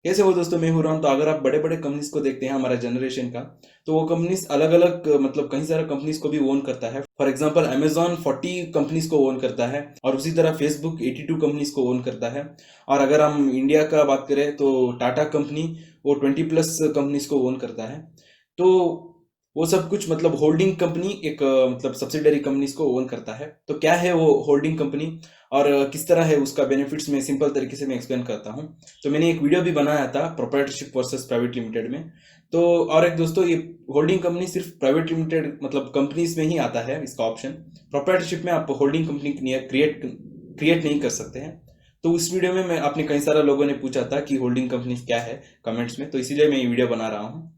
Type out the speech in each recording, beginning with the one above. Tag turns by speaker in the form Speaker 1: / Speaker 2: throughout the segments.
Speaker 1: कैसे हो दोस्तों, मैं हूं राम। तो अगर आप बड़े बड़े कंपनीज को देखते हैं हमारा जनरेशन का, तो वो कंपनीज अलग अलग मतलब कई सारे कंपनीज को भी ओन करता है। फॉर एग्जांपल अमेजॉन 40 कंपनीज को ओन करता है, और उसी तरह फेसबुक 82 कंपनीज को ओन करता है। और अगर हम इंडिया का बात करें तो टाटा कंपनी वो 20+ कंपनीज को ओन करता है। तो वो सब कुछ मतलब होल्डिंग कंपनी एक मतलब सब्सिडरी कंपनीज को ओन करता है। तो क्या है वो होल्डिंग कंपनी और किस तरह है उसका बेनिफिट्स, में सिंपल तरीके से मैं एक्सप्लेन करता हूँ। तो मैंने एक वीडियो भी बनाया था प्रोप्राइटरशिप वर्सेस प्राइवेट लिमिटेड में। तो और एक दोस्तों, ये होल्डिंग कंपनी सिर्फ प्राइवेट लिमिटेड मतलब कंपनीज में ही आता है इसका ऑप्शन। प्रोप्राइटरशिप में आप होल्डिंग कंपनी क्रिएट नहीं कर सकते हैं। तो उस वीडियो में मैं आपने कई सारे लोगों ने पूछा था कि होल्डिंग कंपनी क्या है कमेंट्स में, तो इसीलिए मैं ये वीडियो बना रहा हूँ।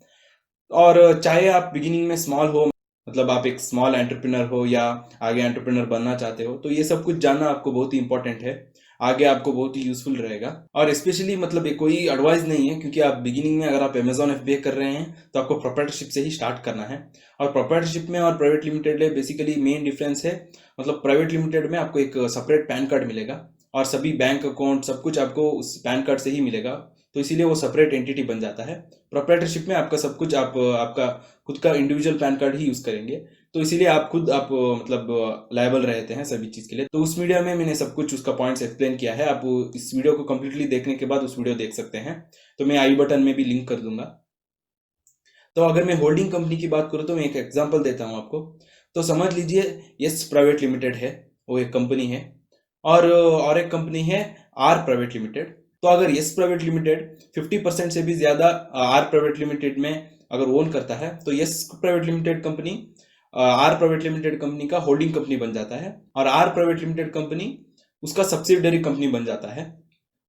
Speaker 1: और चाहे आप बिगिनिंग में स्मॉल हो, मतलब आप एक स्मॉल एंटरप्रेन्योर हो या आगे एंटरप्रेन्योर बनना चाहते हो, तो ये सब कुछ जानना आपको बहुत ही इंपॉर्टेंट है। आगे आपको बहुत ही यूजफुल रहेगा। और स्पेशली मतलब ये कोई एडवाइस नहीं है, क्योंकि आप बिगिनिंग में अगर आप अमेजॉन एफबीए कर रहे हैं तो आपको प्रोप्राइटरशिप से ही स्टार्ट करना है। और प्रोप्राइटरशिप में और प्राइवेट लिमिटेड में बेसिकली मेन डिफरेंस है, मतलब प्राइवेट लिमिटेड में आपको एक सेपरेट पैन कार्ड मिलेगा, और सभी बैंक अकाउंट सब कुछ आपको उस पैन कार्ड से ही मिलेगा। तो इसीलिए वो सेपरेट एंटिटी बन जाता है। प्रोप्राइटरशिप में आपका सब कुछ आप आपका खुद का इंडिविजुअल पैन कार्ड ही यूज करेंगे। तो इसीलिए आप मतलब लायबल रहते हैं सभी चीज के लिए। तो उस वीडियो में मैंने सब कुछ उसका पॉइंट्स एक्सप्लेन किया है। आप इस वीडियो को कंप्लीटली देखने के बाद उस वीडियो देख सकते हैं। तो मैं आई बटन में भी लिंक कर दूंगा। तो अगर मैं होल्डिंग कंपनी की बात करूँ तो मैं एक एग्जांपल देता हूँ आपको। तो समझ लीजिए यस प्राइवेट लिमिटेड है, वो एक कंपनी है। और एक कंपनी है आर प्राइवेट लिमिटेड। तो अगर यस प्राइवेट लिमिटेड 50% से भी ज्यादा आर प्राइवेट लिमिटेड में अगर ओन करता है, तो S private limited company R private limited company का होल्डिंग कंपनी बन जाता है, और आर प्राइवेट लिमिटेड कंपनी उसका सब्सिडरी कंपनी बन जाता है।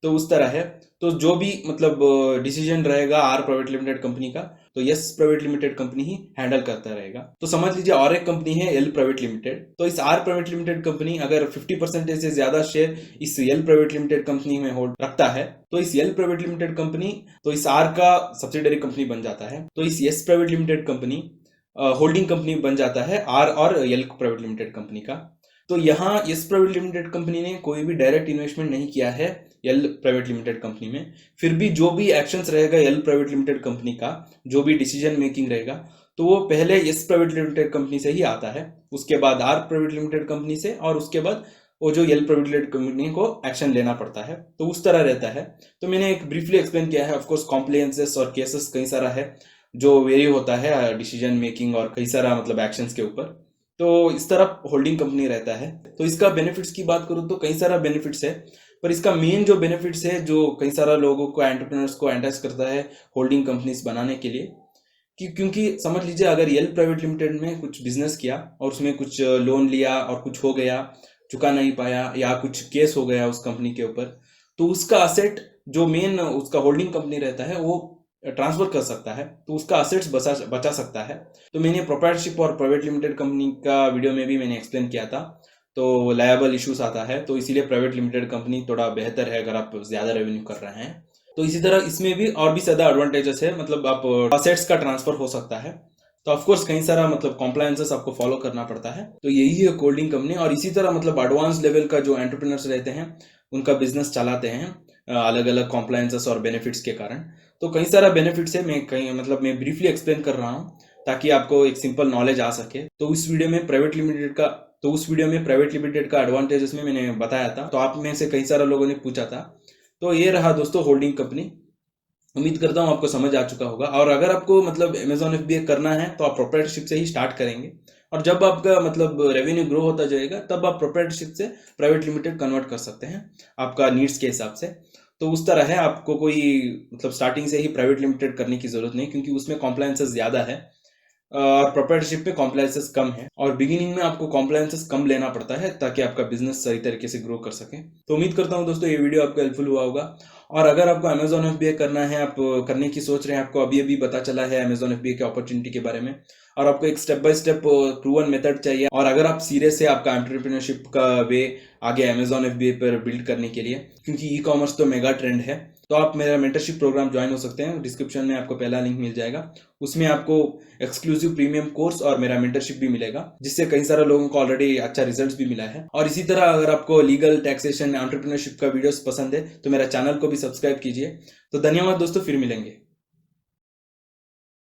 Speaker 1: तो उस तरह है। तो जो भी मतलब डिसीजन रहेगा आर प्राइवेट लिमिटेड कंपनी का, तो यस प्राइवेट लिमिटेड कंपनी ही हैंडल करता रहेगा। तो समझ लीजिए और एक कंपनी है एल प्राइवेट लिमिटेड। तो इस आर प्राइवेट लिमिटेड कंपनी अगर 50% से ज्यादा शेयर इस एल प्राइवेट लिमिटेड कंपनी में होल्ड रखता है, तो इस एल प्राइवेट लिमिटेड कंपनी तो इस आर का सब्सिडरी कंपनी बन जाता है। तो इस yes private limited company holding company बन जाता है आर और एल प्राइवेट लिमिटेड कंपनी का। तो यहाँ यस प्राइवेट लिमिटेड कंपनी ने कोई भी डायरेक्ट इन्वेस्टमेंट नहीं किया है एल प्राइवेट लिमिटेड कंपनी में। फिर भी जो भी एक्शंस रहेगा एल प्राइवेट लिमिटेड कंपनी का, जो भी डिसीजन मेकिंग रहेगा, तो वो पहले यस प्राइवेट लिमिटेड कंपनी से ही आता है, उसके बाद आर प्राइवेट लिमिटेड कंपनी से, और उसके बाद वो जो एल प्राइवेट लिमिटेड कंपनी को एक्शन लेना पड़ता है। तो उस तरह रहता है। तो मैंने एक ब्रीफली एक्सप्लेन किया है। ऑफकोर्स कॉम्प्लायंसेस और केसेस कई सारा है जो वेरी होता है डिसीजन मेकिंग और कई सारा मतलब एक्शंस के ऊपर। तो इस तरह होल्डिंग कंपनी रहता है। तो इसका बेनिफिट्स की बात करूँ तो कई सारा बेनिफिट्स है, पर इसका मेन जो बेनिफिट्स है जो कई सारा लोगों को एंटरप्रेन्योर्स को एंटाइज करता है होल्डिंग कंपनीज बनाने के लिए, क्योंकि समझ लीजिए अगर यल प्राइवेट लिमिटेड में कुछ बिजनेस किया और उसमें कुछ लोन लिया और कुछ हो गया, चुका नहीं पाया, या कुछ केस हो गया उस कंपनी के ऊपर, तो उसका असेट जो मेन उसका होल्डिंग कंपनी रहता है वो ट्रांसफर कर सकता है, तो उसका असेट्स बचा सकता है। तो मैंने प्रोप्राइटरशिप और प्राइवेट लिमिटेड कंपनी का वीडियो में भी मैंने एक्सप्लेन किया था। तो लायबल इश्यूज आता है, तो इसीलिए प्राइवेट लिमिटेड कंपनी थोड़ा बेहतर है अगर आप ज्यादा रेवेन्यू कर रहे हैं। तो इसी तरह इसमें भी और भी ज्यादा एडवांटेजेस है, मतलब आप असेट्स का ट्रांसफर हो सकता है। तो ऑफकोर्स कई सारा मतलब कॉम्प्लायंसेस आपको फॉलो करना पड़ता है। तो यही है होल्डिंग कंपनी। और इसी तरह मतलब एडवांस लेवल का जो एंटरप्रेन्योर्स रहते हैं उनका बिजनेस चलाते हैं अलग अलग कॉम्प्लायंसेस और बेनिफिट्स के कारण। तो कई सारा बेनिफिट्स है, मैं ब्रीफली एक्सप्लेन कर रहा हूँ ताकि आपको एक सिंपल नॉलेज आ सके। तो उस वीडियो में प्राइवेट लिमिटेड का एडवांटेजेस में मैंने बताया था, तो आप में से कई सारे लोगों ने पूछा था। तो ये रहा दोस्तों होल्डिंग कंपनी। उम्मीद करता हूँ आपको समझ आ चुका होगा। और अगर आपको मतलब अमेजॉन एफबीए करना है तो आप प्रोप्राइटरशिप से ही स्टार्ट करेंगे, और जब आपका मतलब रेवेन्यू ग्रो होता जाएगा तब आप प्रोप्राइटरशिप से प्राइवेट लिमिटेड कन्वर्ट कर सकते हैं आपका नीड्स के हिसाब से। तो उस तरह है, आपको कोई मतलब स्टार्टिंग से ही प्राइवेट लिमिटेड करने की जरूरत नहीं, क्योंकि उसमें कॉम्प्लायंसेस ज्यादा है और प्रोप्राइटरशिप में कॉम्प्लायंसेस कम है। और बिगिनिंग में आपको कॉम्प्लायंसेस कम लेना पड़ता है ताकि आपका बिजनेस सही तरीके से ग्रो कर सके। तो उम्मीद करता हूँ दोस्तों ये वीडियो आपको हेल्पफुल हुआ होगा। और अगर आपको अमेजॉन एफबीए करना है, आप करने की सोच रहे हैं, आपको अभी अभी पता चला है अमेजॉन एफबीए के अपॉर्चुनिटी के बारे में, और आपको एक step by step proven method चाहिए, और अगर आप सीरियस है आपका एंटरप्रेन्योरशिप का वे आगे अमेजॉन एफबीए पर बिल्ड करने के लिए, क्योंकि ई कॉमर्स तो मेगा ट्रेंड है, तो आप मेरा मेंटरशिप प्रोग्राम ज्वाइन हो सकते हैं। डिस्क्रिप्शन में आपको पहला लिंक मिल जाएगा, उसमें आपको एक्सक्लूसिव प्रीमियम कोर्स और मेरा मेंटरशिप भी मिलेगा, जिससे कई सारे लोगों को ऑलरेडी अच्छा रिजल्ट भी मिला है। और इसी तरह अगर आपको लीगल, टैक्सेशन, एंटरप्रेन्योरशिप का वीडियोस पसंद है तो मेरा चैनल को भी सब्सक्राइब कीजिए। तो धन्यवाद दोस्तों, फिर मिलेंगे।